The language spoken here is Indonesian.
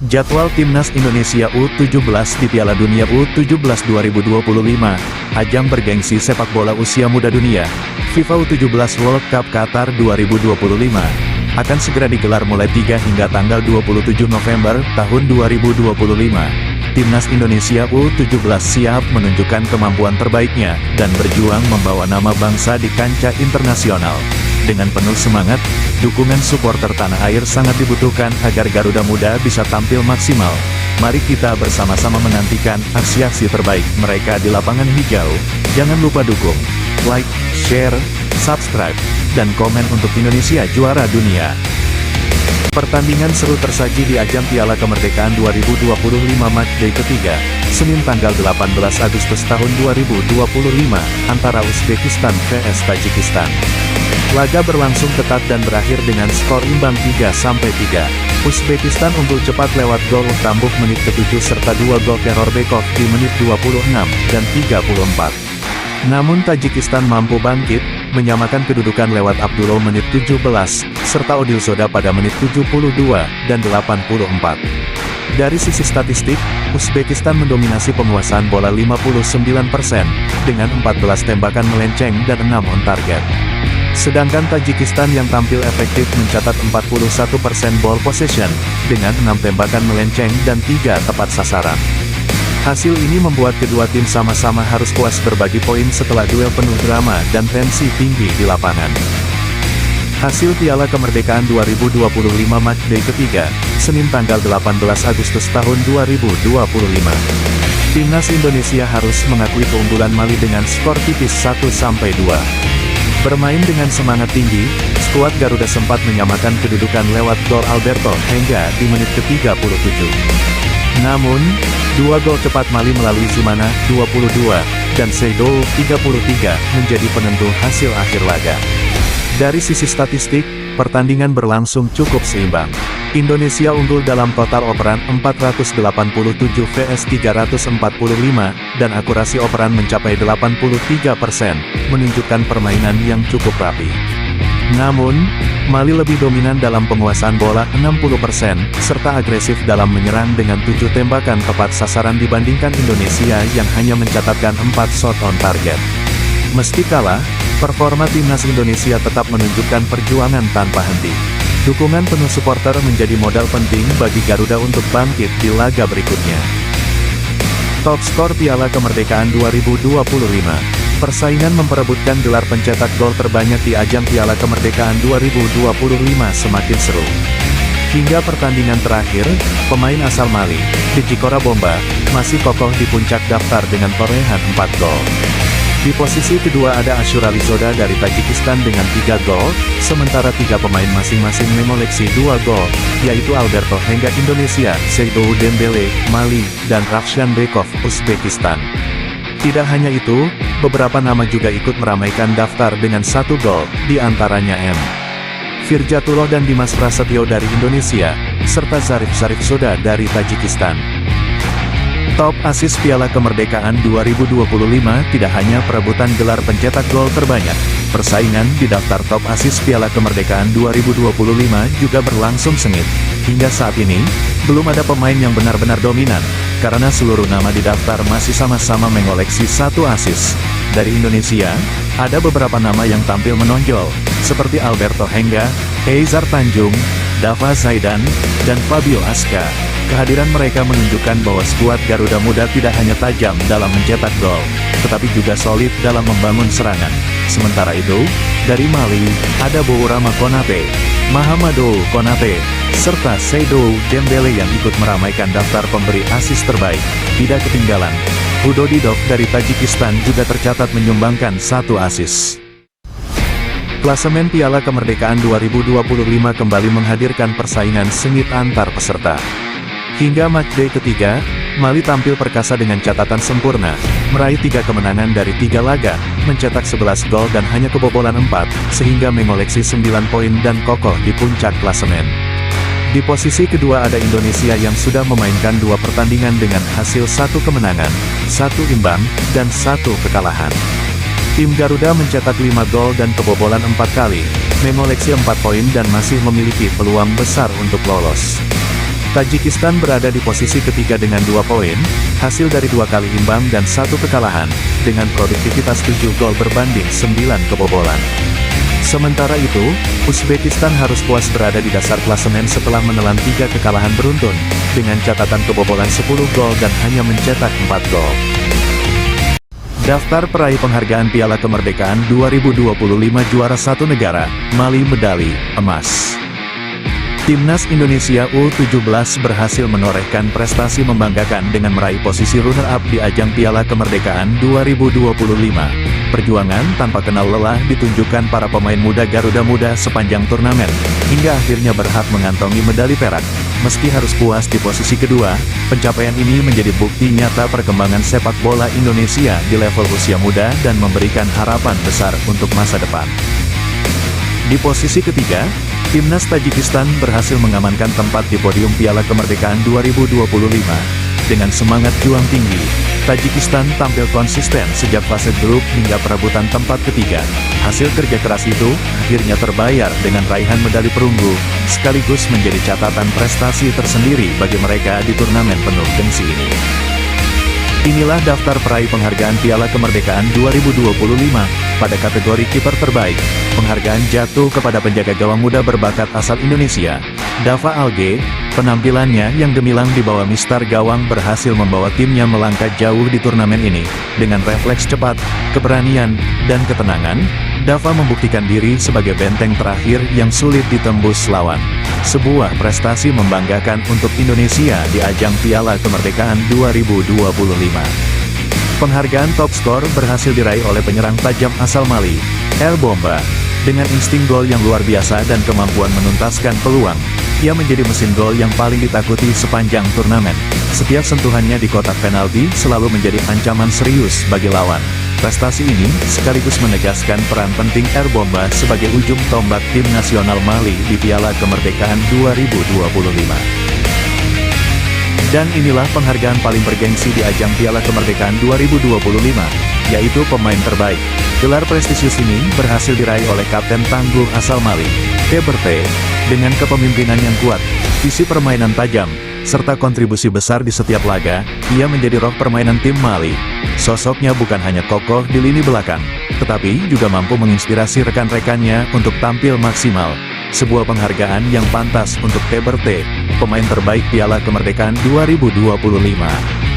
Jadwal Timnas Indonesia U17 di Piala Dunia U17 2025, ajang bergengsi sepak bola usia muda dunia, FIFA U17 World Cup Qatar 2025, akan segera digelar mulai 3 hingga tanggal 27 November tahun 2025. Timnas Indonesia U17 siap menunjukkan kemampuan terbaiknya, dan berjuang membawa nama bangsa di kancah internasional. Dengan penuh semangat, dukungan supporter tanah air sangat dibutuhkan agar Garuda Muda bisa tampil maksimal. Mari kita bersama-sama menantikan aksi-aksi terbaik mereka di lapangan hijau. Jangan lupa dukung, like, share, subscribe, dan komen untuk Indonesia juara dunia. Pertandingan seru tersaji di ajang Piala Kemerdekaan 2025 Matchday ketiga, Senin tanggal 18 Agustus tahun 2025, antara Uzbekistan vs Tajikistan. Laga berlangsung ketat dan berakhir dengan skor imbang 3-3. Uzbekistan unggul cepat lewat gol Tambuk menit ke-7 serta 2 gol teror Bekov di menit 26 dan 34. Namun Tajikistan mampu bangkit, menyamakan kedudukan lewat Abdullah menit 17, serta Odil Zoda pada menit 72 dan 84. Dari sisi statistik, Uzbekistan mendominasi penguasaan bola 59%, dengan 14 tembakan melenceng dan 6 on target. Sedangkan Tajikistan yang tampil efektif mencatat 41% ball possession, dengan 6 tembakan melenceng dan 3 tepat sasaran. Hasil ini membuat kedua tim sama-sama harus puas berbagi poin setelah duel penuh drama dan tensi tinggi di lapangan. Hasil Piala Kemerdekaan 2025 Matchday ketiga, Senin tanggal 18 Agustus tahun 2025. Timnas Indonesia harus mengakui keunggulan Mali dengan skor tipis 1-2. Bermain dengan semangat tinggi, skuad Garuda sempat menyamakan kedudukan lewat gol Alberto Henga di menit ke-37. Namun, 2 gol cepat Mali melalui Zimana 22 dan Seydou 33 menjadi penentu hasil akhir laga. Dari sisi statistik, pertandingan berlangsung cukup seimbang. Indonesia unggul dalam total operan 487 vs 345, dan akurasi operan mencapai 83%, menunjukkan permainan yang cukup rapi. Namun, Mali lebih dominan dalam penguasaan bola 60%, serta agresif dalam menyerang dengan 7 tembakan tepat sasaran dibandingkan Indonesia yang hanya mencatatkan 4 shot on target. Meski kalah, performa Timnas Indonesia tetap menunjukkan perjuangan tanpa henti. Dukungan penuh supporter menjadi modal penting bagi Garuda untuk bangkit di laga berikutnya. Top skor Piala Kemerdekaan 2025. Persaingan memperebutkan gelar pencetak gol terbanyak di ajang Piala Kemerdekaan 2025 semakin seru. Hingga pertandingan terakhir, pemain asal Mali, Djigora Bomba, masih kokoh di puncak daftar dengan torehan 4 gol. Di posisi kedua ada Ashurali Zoda dari Tajikistan dengan 3 gol, sementara 3 pemain masing-masing mengoleksi 2 gol, yaitu Alberto Henga Indonesia, Seydou Dembele, Mali, dan Ravshan Bekov, Uzbekistan. Tidak hanya itu, beberapa nama juga ikut meramaikan daftar dengan 1 gol, di antaranya M. Firjatullah dan Dimas Prasetyo dari Indonesia, serta Zarif Zoda dari Tajikistan. Top Asis Piala Kemerdekaan 2025 tidak hanya perebutan gelar pencetak gol terbanyak, persaingan di daftar Top Asis Piala Kemerdekaan 2025 juga berlangsung sengit. Hingga saat ini, belum ada pemain yang benar-benar dominan, karena seluruh nama di daftar masih sama-sama mengoleksi 1 asis. Dari Indonesia, ada beberapa nama yang tampil menonjol, seperti Alberto Henga, Eizar Tanjung, Dava Zaidan, dan Fabio Aska. Kehadiran mereka menunjukkan bahwa skuad Garuda Muda tidak hanya tajam dalam mencetak gol, tetapi juga solid dalam membangun serangan. Sementara itu, dari Mali, ada Bourama Konate, Mahamadou Konate, serta Seydou Dembele yang ikut meramaikan daftar pemberi asis terbaik. Tidak ketinggalan, Hudodidov dari Tajikistan juga tercatat menyumbangkan 1 asis. Klasemen Piala Kemerdekaan 2025 kembali menghadirkan persaingan sengit antar peserta. Hingga matchday ketiga, Mali tampil perkasa dengan catatan sempurna, meraih 3 kemenangan dari 3 laga, mencetak 11 gol dan hanya kebobolan 4, sehingga mengoleksi 9 poin dan kokoh di puncak klasemen. Di posisi kedua ada Indonesia yang sudah memainkan 2 pertandingan dengan hasil 1 kemenangan, 1 imbang, dan 1 kekalahan. Tim Garuda mencetak 5 gol dan kebobolan 4 kali, mengoleksi 4 poin dan masih memiliki peluang besar untuk lolos. Tajikistan berada di posisi ketiga dengan 2 poin, hasil dari 2 kali imbang dan 1 kekalahan, dengan produktivitas 7 gol berbanding 9 kebobolan. Sementara itu, Uzbekistan harus puas berada di dasar klasemen setelah menelan 3 kekalahan beruntun, dengan catatan kebobolan 10 gol dan hanya mencetak 4 gol. Daftar peraih penghargaan Piala Kemerdekaan 2025 juara 1 negara, Mali medali emas. Timnas Indonesia U17 berhasil menorehkan prestasi membanggakan dengan meraih posisi runner-up di ajang Piala Kemerdekaan 2025. Perjuangan tanpa kenal lelah ditunjukkan para pemain muda Garuda Muda sepanjang turnamen, hingga akhirnya berhak mengantongi medali perak. Meski harus puas di posisi kedua, pencapaian ini menjadi bukti nyata perkembangan sepak bola Indonesia di level usia muda dan memberikan harapan besar untuk masa depan. Di posisi ketiga, Timnas Tajikistan berhasil mengamankan tempat di podium Piala Kemerdekaan 2025. Dengan semangat juang tinggi, Tajikistan tampil konsisten sejak fase grup hingga perebutan tempat ketiga. Hasil kerja keras itu akhirnya terbayar dengan raihan medali perunggu, sekaligus menjadi catatan prestasi tersendiri bagi mereka di turnamen penuh gengsi ini. Inilah daftar peraih penghargaan Piala Kemerdekaan 2025, pada kategori kiper terbaik. Penghargaan jatuh kepada penjaga gawang muda berbakat asal Indonesia, Dava Alge. Penampilannya yang gemilang di bawah mistar gawang berhasil membawa timnya melangkah jauh di turnamen ini. Dengan refleks cepat, keberanian, dan ketenangan, Dava membuktikan diri sebagai benteng terakhir yang sulit ditembus lawan. Sebuah prestasi membanggakan untuk Indonesia di ajang Piala Kemerdekaan 2025. Penghargaan top skor berhasil diraih oleh penyerang tajam asal Mali, El Bomba. Dengan insting gol yang luar biasa dan kemampuan menuntaskan peluang, ia menjadi mesin gol yang paling ditakuti sepanjang turnamen. Setiap sentuhannya di kotak penalti selalu menjadi ancaman serius bagi lawan. Prestasi ini sekaligus menegaskan peran penting El Bomba sebagai ujung tombak tim nasional Mali di Piala Kemerdekaan 2025. Dan inilah penghargaan paling bergengsi di ajang Piala Kemerdekaan 2025, yaitu pemain terbaik. Gelar prestisius ini berhasil diraih oleh Kapten tangguh asal Mali, Teberte. Dengan kepemimpinan yang kuat, visi permainan tajam, serta kontribusi besar di setiap laga, ia menjadi roh permainan tim Mali. Sosoknya bukan hanya kokoh di lini belakang, tetapi juga mampu menginspirasi rekan-rekannya untuk tampil maksimal. Sebuah penghargaan yang pantas untuk Teberte, pemain terbaik Piala Kemerdekaan 2025.